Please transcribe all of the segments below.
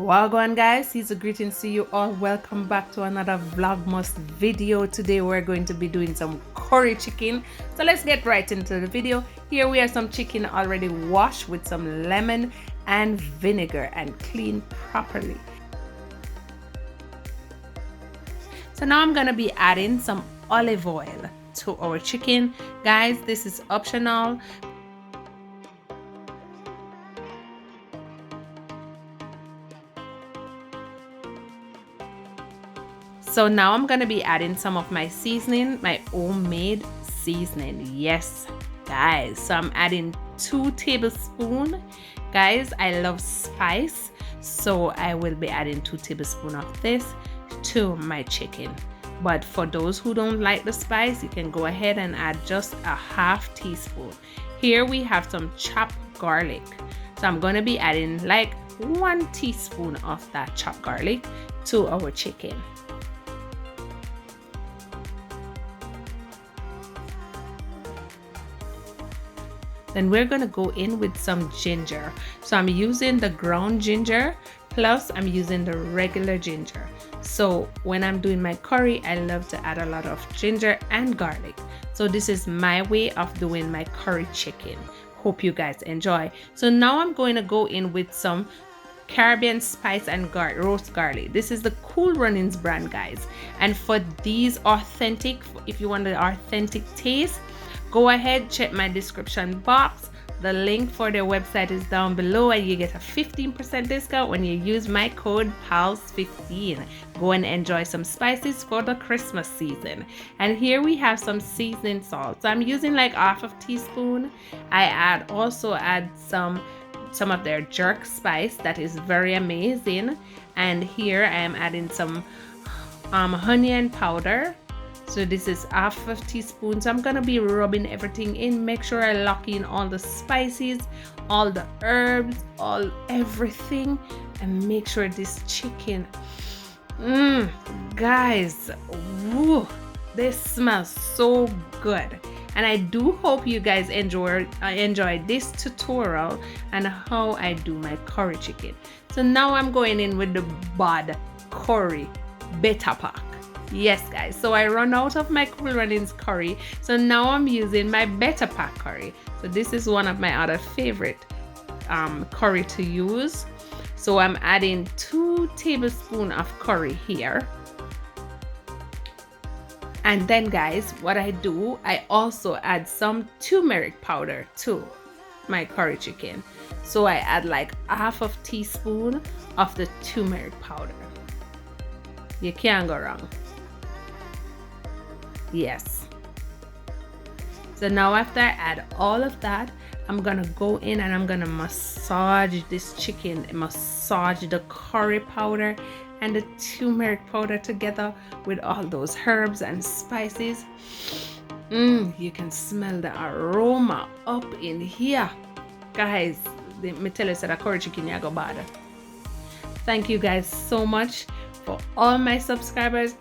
Wagwan guys, here's a greetings to you all. Welcome back to another Vlogmas video. Today we're going to be doing some curry chicken. So let's get right into the video. Here we have some chicken already washed with some lemon and vinegar and cleaned properly. So now I'm gonna be adding some olive oil to our chicken. Guys, this is optional. So now I'm going to be adding some of my seasoning, my homemade seasoning. Yes, guys. So I'm adding 2 tablespoons. Guys, I love spice. So I will be adding 2 tablespoons of this to my chicken. But for those who don't like the spice, you can go ahead and add just a half teaspoon. Here we have some chopped garlic. So I'm going to be adding like 1 teaspoon of that chopped garlic to our chicken. Then we're gonna go in with some ginger. So I'm using the ground ginger plus I'm using the regular ginger. So when I'm doing my curry, I love to add a lot of ginger and garlic. So this is my way of doing my curry chicken. Hope you guys enjoy. So now I'm going to go in with some Caribbean spice and roast garlic. This is the Cool Runnings brand, guys. And for these authentic, if you want the authentic taste, go ahead, check my description box. The link for their website is down below and you get a 15% discount when you use my code PALS15. Go and enjoy some spices for the Christmas season. And here we have some seasoning salt. So I'm using like half a teaspoon. I also add some of their jerk spice that is very amazing. And here I am adding some onion powder. So this is half a teaspoon. So I'm gonna be rubbing everything in. Make sure I lock in all the spices, all the herbs, everything, and make sure this chicken, guys, woo, this smells so good. And I do hope you guys enjoy this tutorial and how I do my curry chicken. So now I'm going in with the Bod Curry Beta Pack. Yes, guys, so I run out of my Cool Runnings curry, so now I'm using my Beta Pack curry. So this is one of my other favorite curry to use. So I'm adding 2 tablespoons of curry here. And then, guys, what I do, I also add some turmeric powder to my curry chicken. So I add like half a teaspoon of the turmeric powder. You can't go wrong. Yes. So now after I add all of that, I'm gonna go in and I'm gonna massage this chicken, massage the curry powder and the turmeric powder together with all those herbs and spices. You can smell the aroma up in here. Guys, me tell you that the curry chicken you go bad. Thank you guys so much for all my subscribers.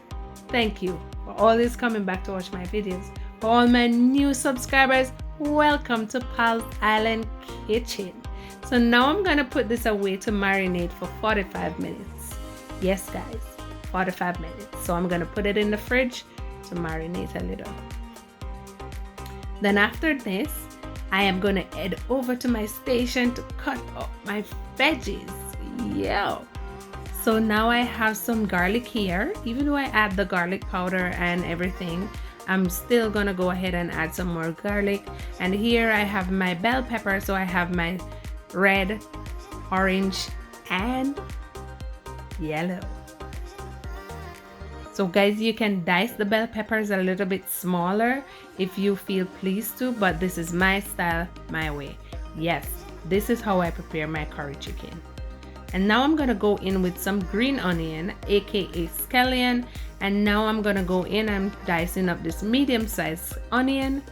Thank you for always coming back to watch my videos. For all my new subscribers, welcome to Pal's Island Kitchen. So now I'm gonna put this away to marinate for 45 minutes. Yes, guys, 45 minutes. So I'm gonna put it in the fridge to marinate a little. Then after this, I am gonna head over to my station to cut up my veggies. Yeah. So now I have some garlic here. Even though I add the garlic powder and everything, I'm still gonna go ahead and add some more garlic. And here I have my bell pepper. So I have my red, orange, and yellow. So guys, you can dice the bell peppers a little bit smaller if you feel pleased to, but this is my style, my way. Yes, this is how I prepare my curry chicken. And now I'm gonna go in with some green onion, aka scallion. And now I'm gonna go in and dicing up this medium-sized onion.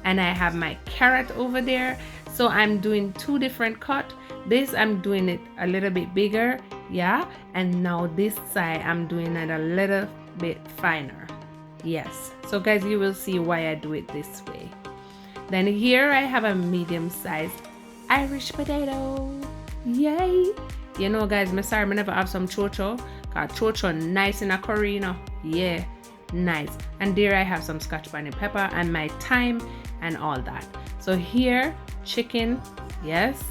And I have my carrot over there. So I'm doing 2 different cuts. This I'm doing it a little bit bigger, yeah. And now this side I'm doing it a little bit finer. Yes. So guys, you will see why I do it this way. Then here I have a medium-sized Irish potato. Yay! You know, guys, me sorry, me never have some chocho. Cause chocho nice in a curry, you know. Yeah, nice. And there I have some scotch bonnet pepper and my thyme and all that. So here, chicken, yes.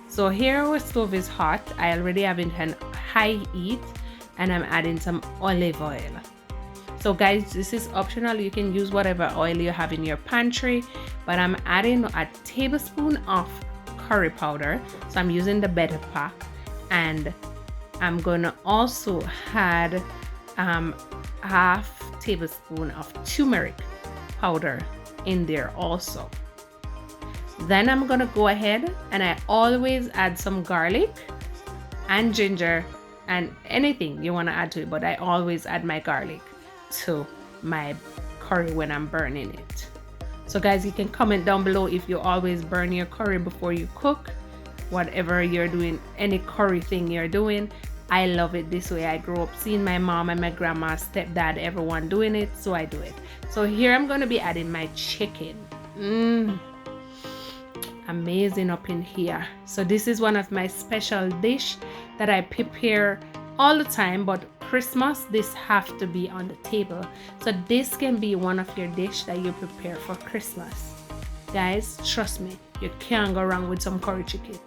So here our stove is hot. I already have it on high heat and I'm adding some olive oil. So guys, this is optional. You can use whatever oil you have in your pantry, but I'm adding a tablespoon of curry powder. So I'm using the better pack, and I'm gonna also add half tablespoon of turmeric powder in there also. Then I'm gonna go ahead and I always add some garlic and ginger and anything you want to add to it, but I always add my garlic to my curry when I'm burning it. So guys, you can comment down below if you always burn your curry before you cook, whatever you're doing, any curry thing you're doing. I love it this way. I grew up seeing my mom and my grandma, stepdad, everyone doing it, so I do it. So here I'm going to be adding my chicken. Amazing up in here. So this is one of my special dish that I prepare all the time, but Christmas this have to be on the table. So this can be one of your dish that you prepare for Christmas. Guys, trust me, you can't go wrong with some curry chicken.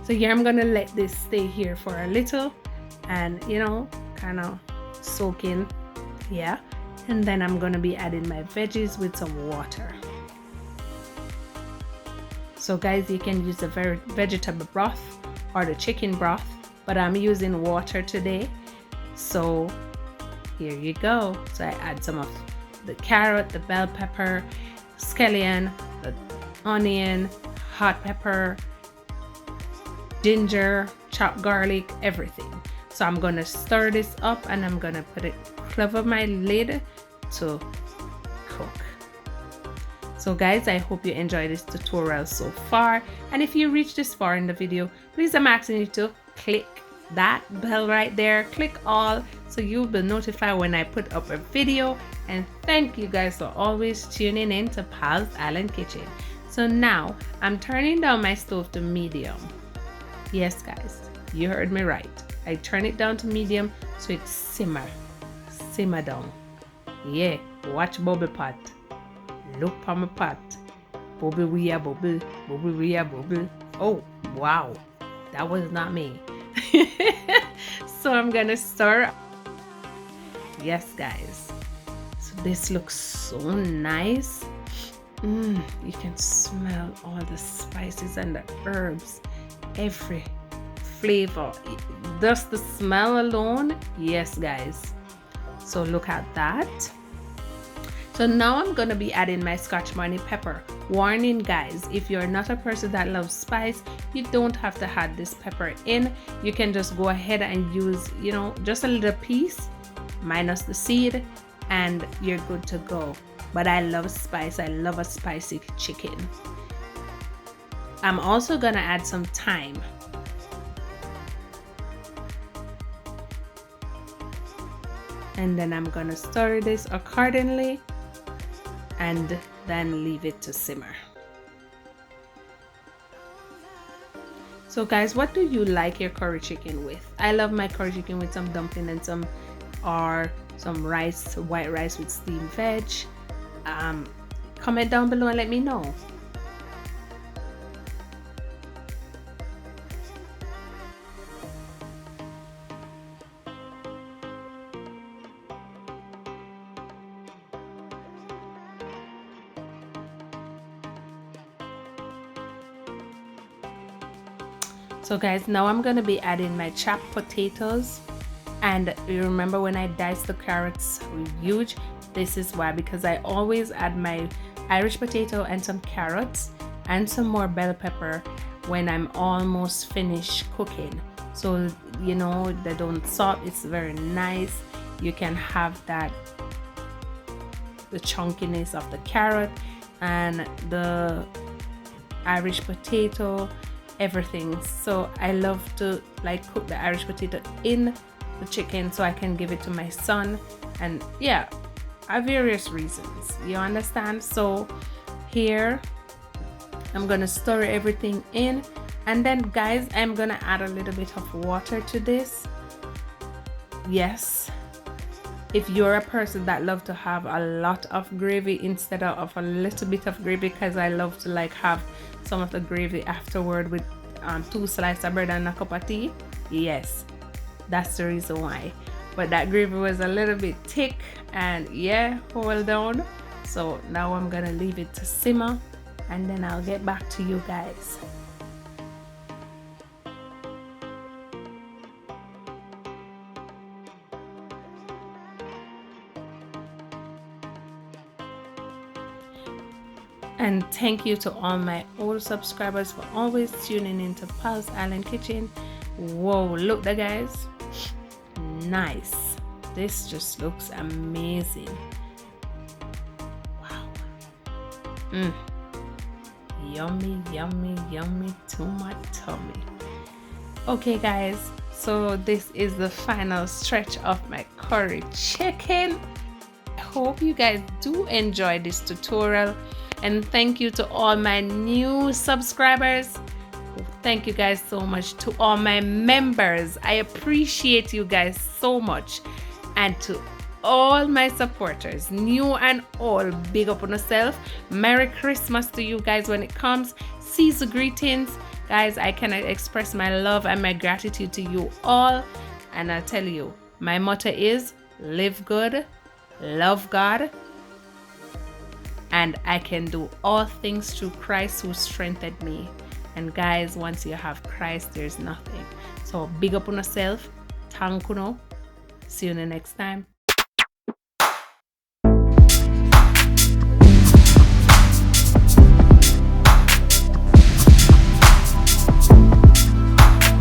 So here I'm gonna let this stay here for a little and, you know, kind of soak in. Yeah, and then I'm gonna be adding my veggies with some water. So guys, you can use the vegetable broth or the chicken broth, but I'm using water today. So here you go. So I add some of the carrot, the bell pepper, scallion, the onion, hot pepper, ginger, chopped garlic, everything. So I'm gonna stir this up and I'm gonna cover my lid to cook. So guys, I hope you enjoyed this tutorial so far, and if you reached this far in the video, please, I'm asking you to click that bell right there, click all, so you'll be notified when I put up a video. And thank you guys for always tuning in to Pal's Island Kitchen. So now I'm turning down my stove to medium. Yes guys, you heard me right. I turn it down to medium so it simmer down. Yeah, watch bubble pot. Look for my pot. Bubble we a bubble, bubble we a bubble. Oh wow, that was not me. So I'm gonna stir. Yes guys, so this looks so nice. You can smell all the spices and the herbs, every flavor, just the smell alone. Yes guys, so look at that. So now I'm gonna be adding my scotch bonnet pepper. Warning guys, if you're not a person that loves spice, you don't have to add this pepper in. You can just go ahead and use, you know, just a little piece minus the seed and you're good to go. But I love spice. I love a spicy chicken. I'm also gonna add some thyme. And then I'm gonna stir this accordingly and then leave it to simmer. So guys, what do you like your curry chicken with? I love my curry chicken with some dumpling and some rice, white rice with steamed veg. Comment down below and let me know. So guys, now I'm gonna be adding my chopped potatoes, and you remember when I diced the carrots huge? This is why, because I always add my Irish potato and some carrots and some more bell pepper when I'm almost finished cooking, so you know they don't salt. It's very nice. You can have that, the chunkiness of the carrot and the Irish potato, everything. So I love to like cook the Irish potato in the chicken so I can give it to my son, and yeah, various reasons, you understand. So here I'm gonna stir everything in And then guys, I'm gonna add a little bit of water to this. Yes, if you're a person that love to have a lot of gravy instead of a little bit of gravy, because I love to like have some of the gravy afterward with 2 slices of bread and a cup of tea. Yes, that's the reason why. But that gravy was a little bit thick and yeah, hold on. So now I'm gonna leave it to simmer and then I'll get back to you guys. And thank you to all my old subscribers for always tuning into Pulse Island Kitchen. Whoa, look that guys, nice. This just looks amazing. Wow. Yummy, yummy, yummy to my tummy. Okay guys, so this is the final stretch of my curry chicken. I hope you guys do enjoy this tutorial, and thank you to all my new subscribers. Thank you guys so much. To all my members, I appreciate you guys so much. And to all my supporters, new and old, big up on yourself. Merry Christmas to you guys when it comes. Season greetings. Guys, I cannot express my love and my gratitude to you all. And I'll tell you, my motto is live good, love God, and I can do all things through Christ who strengthened me. And guys, once you have Christ, there's nothing. So big up on yourself. Thank you. See you in the next time.